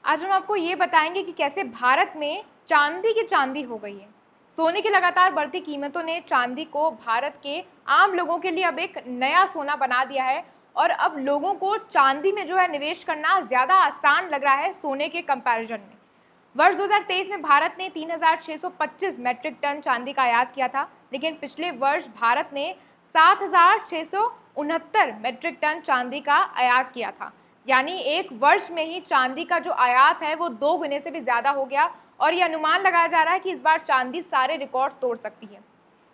आज हम आपको ये बताएंगे कि कैसे भारत में चांदी की चांदी हो गई है। सोने की लगातार बढ़ती कीमतों ने चांदी को भारत के आम लोगों के लिए अब एक नया सोना बना दिया है और अब लोगों को चांदी में जो है निवेश करना ज़्यादा आसान लग रहा है सोने के कंपैरिजन में। वर्ष 2023 में भारत ने 3,625 मैट्रिक टन चांदी का आयात किया था, लेकिन पिछले वर्ष भारत ने 7,669 मैट्रिक टन चांदी का आयात किया था। यानी एक वर्ष में ही चांदी का जो आयात है वो 2 गुने से भी ज़्यादा हो गया और ये अनुमान लगाया जा रहा है कि इस बार चांदी सारे रिकॉर्ड तोड़ सकती है।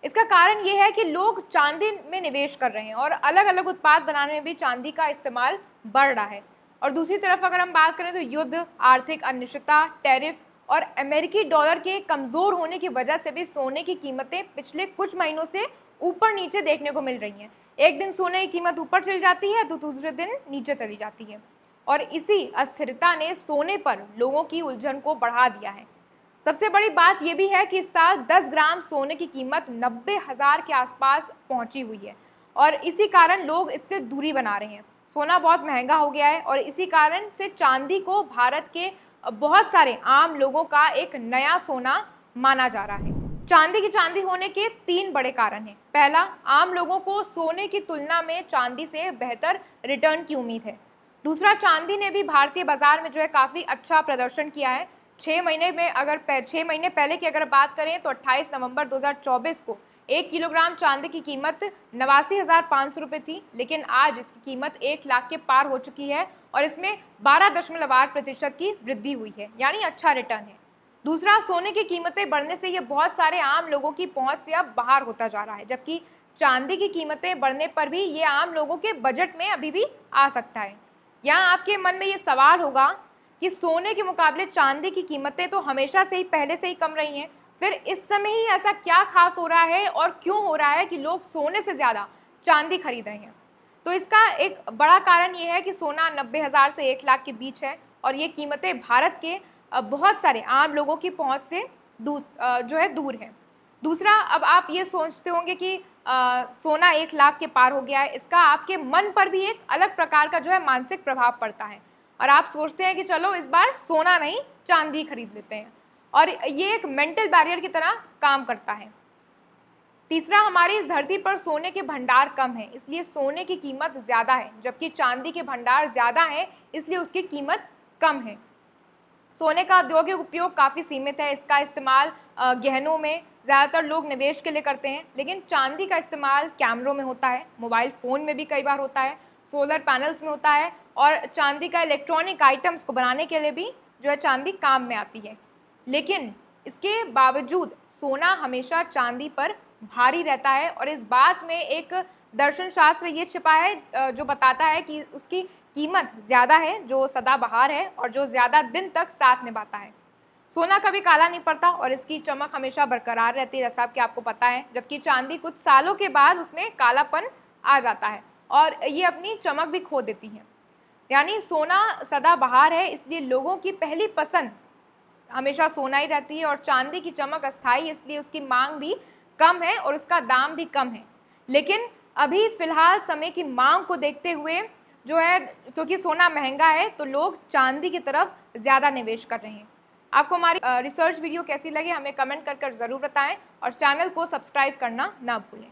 इसका कारण ये है कि लोग चांदी में निवेश कर रहे हैं और अलग अलग उत्पाद बनाने में भी चांदी का इस्तेमाल बढ़ रहा है। और दूसरी तरफ अगर हम बात करें तो युद्ध, आर्थिक अनिश्चितता, टैरिफ और अमेरिकी डॉलर के कमज़ोर होने की वजह से भी सोने की कीमतें पिछले कुछ महीनों से ऊपर नीचे देखने को मिल रही हैं। एक दिन सोने की कीमत ऊपर चली जाती है तो दूसरे दिन नीचे चली जाती है और इसी अस्थिरता ने सोने पर लोगों की उलझन को बढ़ा दिया है। सबसे बड़ी बात यह भी है कि इस साल 10 ग्राम सोने की कीमत 90,000 के आसपास पहुंची हुई है और इसी कारण लोग इससे दूरी बना रहे हैं। सोना बहुत महंगा हो गया है और इसी कारण से चांदी को भारत के बहुत सारे आम लोगों का एक नया सोना माना जा रहा है। चांदी की चांदी होने के 3 बड़े कारण हैं। पहला, आम लोगों को सोने की तुलना में चांदी से बेहतर रिटर्न की उम्मीद है। दूसरा, चांदी ने भी भारतीय बाजार में जो है काफ़ी अच्छा प्रदर्शन किया है। 6 महीने पहले की अगर बात करें तो 28 नवंबर 2024 को 1 किलोग्राम चांदी की कीमत 89,500 रुपये थी, लेकिन आज इसकी कीमत 1 लाख के पार हो चुकी है और इसमें 12.8% की वृद्धि हुई है, यानी अच्छा रिटर्न है। दूसरा, सोने की कीमतें बढ़ने से ये बहुत सारे आम लोगों की पहुंच से अब बाहर होता जा रहा है, जबकि चांदी की कीमतें बढ़ने पर भी ये आम लोगों के बजट में अभी भी आ सकता है। यहाँ आपके मन में ये सवाल होगा कि सोने के मुकाबले चांदी की कीमतें तो हमेशा से ही पहले से ही कम रही हैं, फिर इस समय ही ऐसा क्या खास हो रहा है और क्यों हो रहा है कि लोग सोने से ज़्यादा चांदी खरीद रहे हैं? तो इसका एक बड़ा कारण ये है कि सोना 90,000 से 1 लाख के बीच है और ये कीमतें भारत के बहुत सारे आम लोगों की पहुंच से दूर है। दूसरा, अब आप ये सोचते होंगे कि सोना 1 लाख के पार हो गया है, इसका आपके मन पर भी एक अलग प्रकार का जो है मानसिक प्रभाव पड़ता है और आप सोचते हैं कि चलो इस बार सोना नहीं चांदी खरीद लेते हैं और ये एक मेंटल बैरियर की तरह काम करता है। तीसरा, हमारी इस धरती पर सोने के भंडार कम है, इसलिए सोने की कीमत ज़्यादा है, जबकि चांदी के भंडार ज़्यादा हैं, इसलिए उसकी कीमत कम है। सोने का औद्योगिक उपयोग काफ़ी सीमित है, इसका इस्तेमाल गहनों में ज़्यादातर लोग निवेश के लिए करते हैं, लेकिन चांदी का इस्तेमाल कैमरों में होता है, मोबाइल फ़ोन में भी कई बार होता है, सोलर पैनल्स में होता है और चांदी का इलेक्ट्रॉनिक आइटम्स को बनाने के लिए भी जो है चांदी काम में आती है। लेकिन इसके बावजूद सोना हमेशा चांदी पर भारी रहता है और इस बात में एक दर्शन शास्त्र ये छिपा है जो बताता है कि उसकी कीमत ज़्यादा है, जो सदाबहार है और जो ज़्यादा दिन तक साथ निभाता है। सोना कभी काला नहीं पड़ता और इसकी चमक हमेशा बरकरार रहती है, जैसा कि आपको पता है, जबकि चांदी कुछ सालों के बाद उसमें कालापन आ जाता है और ये अपनी चमक भी खो देती है। यानी सोना सदाबहार है, इसलिए लोगों की पहली पसंद हमेशा सोना ही रहती है और चांदी की चमक अस्थायी, इसलिए उसकी मांग भी कम है और उसका दाम भी कम है। लेकिन अभी फ़िलहाल समय की मांग को देखते हुए जो है, क्योंकि सोना महंगा है, तो लोग चांदी की तरफ ज़्यादा निवेश कर रहे हैं। आपको हमारी रिसर्च वीडियो कैसी लगी हमें कमेंट कर ज़रूर बताएं और चैनल को सब्सक्राइब करना ना भूलें।